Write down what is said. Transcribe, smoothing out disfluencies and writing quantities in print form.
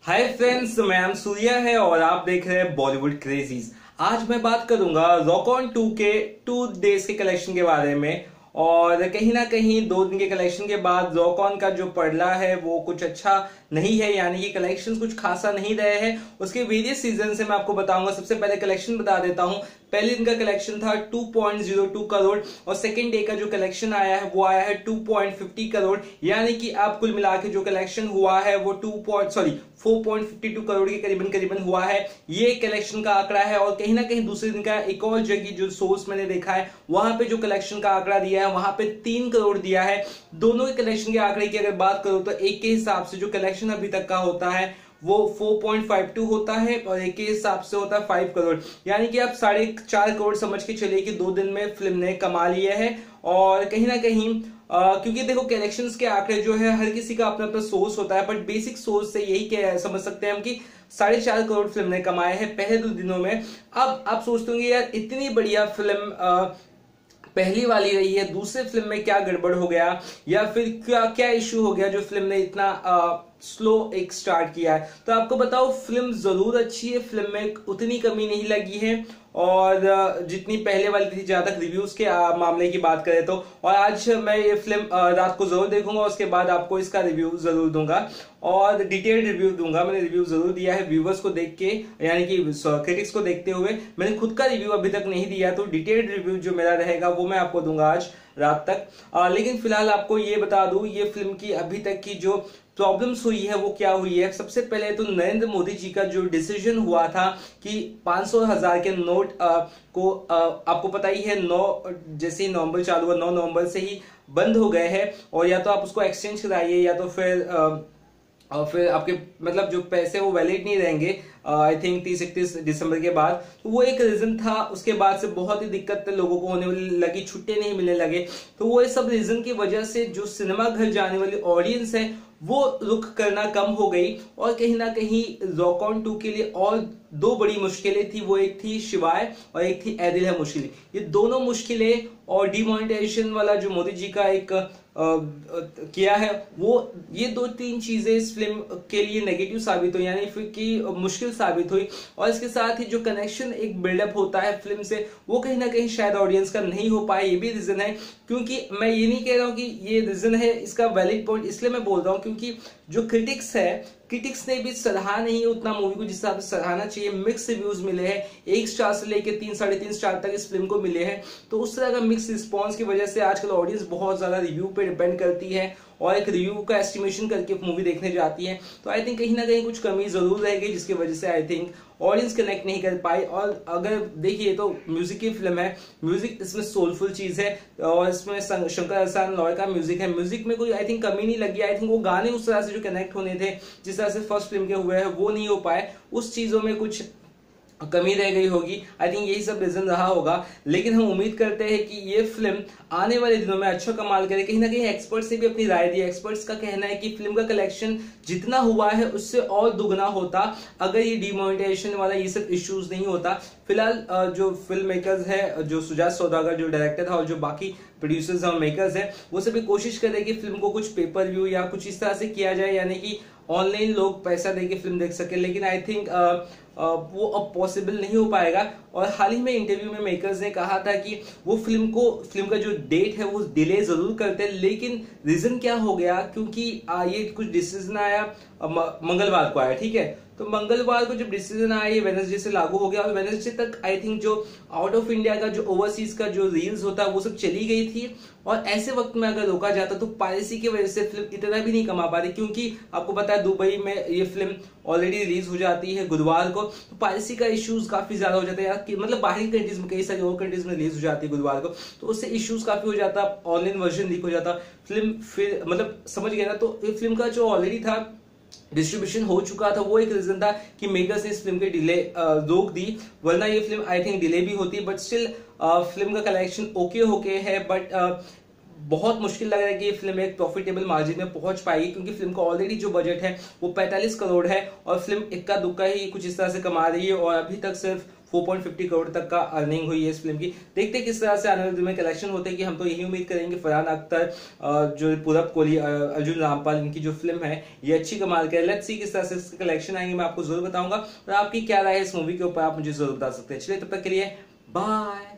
Hi friends, मैं M Surya है और आप देख रहे हैं बॉलीवुड क्रेजीज। आज मैं बात करूंगा रॉक ऑन 2 के 2 डेज के कलेक्शन के बारे में। और कहीं ना कहीं 2 दिन के कलेक्शन के बाद रॉक ऑन का जो पड़ला है वो कुछ अच्छा नहीं है, यानी कि कलेक्शंस कुछ खासा नहीं रहे हैं। उसके वेरियस सीजन से मैं आपको बताऊंगा। सबसे पहले कलेक्शन बता देता हूं। पहले दिन का कलेक्शन था 2.02 करोड़ और सेकेंड डे का जो कलेक्शन आया है वो आया है 2.50 करोड़, यानी कि आप कुल मिला के जो कलेक्शन हुआ है वो 4.52 करोड़ के करीबन हुआ है। ये कलेक्शन का आंकड़ा है। और कहीं ना कहीं दूसरे दिन का एक और जगह जो सोर्स मैंने देखा है वहां पे जो कलेक्शन का आंकड़ा दिया है वहां पे 3 करोड़ दिया है। दोनों के कलेक्शन के आंकड़े की अगर बात करो तो एक के हिसाब से जो कलेक्शन अभी तक का होता है वो 4.52 होता है और एक के हिसाब से होता है 5 करोड़, यानी कि आप 4.5 करोड़ समझ के चलिए कि 2 दिन में फिल्म ने कमा लिया है। और कहीं ना कहीं क्योंकि देखो कलेक्शंस के आंकड़े जो है हर किसी का अपना अपना सोर्स होता है, बट बेसिक सोर्स से यही समझ सकते हैं हम कि 4.5 करोड़ फिल्म ने कमाए हैं पहले 2 दिनों में। अब आप सोचते होंगे यार इतनी बढ़िया फिल्म पहली वाली रही है, दूसरे फिल्म में क्या गड़बड़ हो गया या फिर क्या क्या इश्यू हो गया जो फिल्म ने इतना स्लो एक स्टार्ट किया है। तो आपको बताओ फिल्म जरूर अच्छी है, फिल्म में उतनी कमी नहीं लगी है और जितनी पहले वाली थी, जहां तक रिव्यूज के मामले की बात करें तो। और आज मैं ये फिल्म रात को जरूर देखूंगा, उसके बाद आपको इसका रिव्यू जरूर दूंगा और डिटेल्ड रिव्यू दूंगा। मैंने रिव्यू जरूर दिया है व्यूवर्स को देख के, यानी कि क्रिटिक्स को देखते हुए। मैंने खुद का रिव्यू अभी तक नहीं दिया, तो डिटेल्ड रिव्यू जो मेरा रहेगा वो मैं आपको दूंगा आज रात तक। लेकिन फिलहाल आपको ये बता दूं ये फिल्म की अभी तक की जो प्रॉब्लम्स हुई है वो क्या हुई है। सबसे पहले तो नरेंद्र मोदी जी का जो डिसीजन हुआ था कि 500,000 के नोट को आपको पता ही है 9 जैसे ही नवंबर चालू हुआ 9 नवंबर से ही बंद हो गए हैं। और या तो आप उसको एक्सचेंज कराइए या तो फिर आपके मतलब जो पैसे वो वैलिड नहीं रहेंगे आई थिंक 30-31 दिसंबर के बाद। तो वो एक रीजन था। उसके बाद से बहुत ही दिक्कत लोगों को होने लगी, छुट्टे नहीं मिलने लगे। तो वो सब रीजन की वजह से जो सिनेमा घर जाने वाली ऑडियंस है वो रुख करना कम हो गई। और कहीं ना कहीं रॉक ऑन 2 के लिए और 2 बड़ी मुश्किलें थी, वो एक थी शिवाय और एक थी ऐ दिल है मुश्किल। ये दोनों मुश्किलें और डिमोनेटाइजेशन वाला जो मोदी जी का एक किया है वो ये 2-3 चीजें इस फिल्म के लिए नेगेटिव साबित हुई, यानी फिर की मुश्किल साबित हुई। और इसके साथ ही जो कनेक्शन एक बिल्डअप होता है फिल्म से वो कहीं ना कहीं शायद ऑडियंस का नहीं हो पाया, ये भी रीजन है। क्योंकि मैं ये नहीं कह रहा हूं कि ये रीजन है, इसका वैलिड पॉइंट इसलिए मैं बोल रहा हूं क्योंकि जो क्रिटिक्स ने भी सराहा नहीं उतना मूवी को जिस हिसाब से सराहना चाहिए। मिक्स रिव्यूज मिले हैं, 1 स्टार से लेकर 3-3.5 स्टार तक इस फिल्म को मिले हैं। तो उस तरह का मिक्स रिस्पॉन्स की वजह से आजकल ऑडियंस बहुत ज्यादा रिव्यू पे डिपेंड करती है और एक रिव्यू का एस्टिमेशन करके मूवी देखने जाती है। तो आई थिंक कहीं ना कहीं कुछ कमी जरूर रहेगी जिसकी वजह से आई थिंक ऑडियंस कनेक्ट नहीं कर पाई। और अगर देखिए तो म्यूजिक की फिल्म है, म्यूजिक इसमें सोलफुल चीज है और इसमें शंकर एहसान लॉय का म्यूजिक है। म्यूजिक में कोई आई थिंक कमी नहीं लगी। आई थिंक वो गाने उस तरह से जो कनेक्ट होने थे जिस तरह से फर्स्ट फिल्म के हुए हैं वो नहीं हो पाए, उस चीजों में कुछ कमी रह गई होगी। आई थिंक यही सब रीजन रहा होगा। लेकिन हम उम्मीद करते हैं कि ये फिल्म आने वाले दिनों में अच्छा कमाल करे। कहीं ना कहीं एक्सपर्ट्स से भी अपनी राय दी। एक्सपर्ट्स का कहना है कि फिल्म का कलेक्शन जितना हुआ है उससे और दुगना होता अगर ये डिमोनेटाइजेशन वाला ये सब इश्यूज नहीं होता। फिलहाल जो फिल्म मेकर्स है, जो सुजात सौदागर जो डायरेक्टर था और जो बाकी प्रोड्यूसर्स और मेकर्स है, वो सभी कोशिश कर रहे हैं कि फिल्म को कुछ पेपर व्यू या कुछ इस तरह से किया जाए, यानी कि ऑनलाइन लोग पैसा देके फिल्म देख सके। लेकिन आई थिंक वो अब पॉसिबल नहीं हो पाएगा। और हाल ही में इंटरव्यू में मेकर्स ने कहा था कि वो फिल्म का जो डेट है वो डिले जरूर करते हैं, लेकिन रीजन क्या हो गया क्योंकि ये कुछ डिसीजन आया मंगलवार को आया, ठीक है। तो मंगलवार को जब डिसीजन आया ये वेडनेसडे से लागू हो गया और वेडनेसडे तक आई थिंक जो आउट ऑफ इंडिया का जो ओवरसीज का जो रील्स होता है वो सब चली गई थी। और ऐसे वक्त में अगर रोका जाता तो पायरेसी की वजह से फिल्म इतना भी नहीं कमा पाती, क्योंकि आपको पता है दुबई में ये फिल्म ऑलरेडी रिलीज हो जाती है गुरुवार को। तो पायरेसी का इश्यूज काफी ज्यादा हो जाता है यार, मतलब बाहरी कंट्रीज में कई सारी और कंट्रीज में रिलीज हो जाती है गुरुवार को, तो उससे इश्यूज काफी हो जाता, ऑनलाइन वर्जन लीक हो जाता फिल्म, फिर मतलब समझ गया ना। तो ये फिल्म का जो ऑलरेडी था डिस्ट्रीब्यूशन हो चुका था, वो एक रीजन था कि मेकर्स ने इस फिल्म के डिले रोक दी, वरना ये फिल्म आई थिंक डिले भी होती। बट स्टिल फिल्म का कलेक्शन ओके है, बट बहुत मुश्किल लग रहा है कि ये फिल्म एक प्रॉफिटेबल मार्जिन में पहुंच पाएगी, क्योंकि फिल्म का ऑलरेडी जो बजट है वो 45 करोड़ है और फिल्म इक्का दुक्का ही कुछ इस तरह से कमा रही है और अभी तक सिर्फ 4.50 करोड़ तक का अर्निंग हुई है इस फिल्म की। देखते हैं किस तरह से आने वाले दिन में कलेक्शन होते हैं, कि हम तो यही उम्मीद करेंगे फरहान अख्तर, जो पूरब कोहली, अर्जुन रामपाल, इनकी जो फिल्म है ये अच्छी कमाल के। लेट्स सी किस तरह से इसके कलेक्शन आएंगे, मैं आपको जरूर बताऊंगा। और आपकी क्या राय है इस मूवी के ऊपर, आप मुझे जरूर बता सकते हैं। चलिए तब तक के लिए बाय।